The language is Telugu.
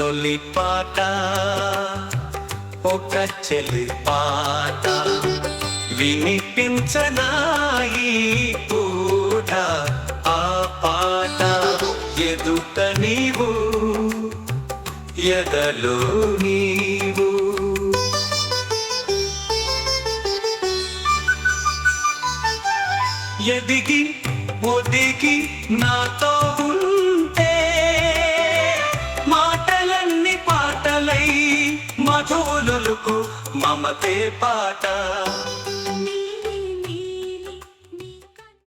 తొలి పాట ఒక చెలి పాట వినిపించనాయి పూట ఆ పాట ఎదుట నీవు ఎదలో నీవు ఎదిగి ఒదిగి నాతో ఉంటే మాటలన్నీ పాటలై మధువులకు మమతే పాట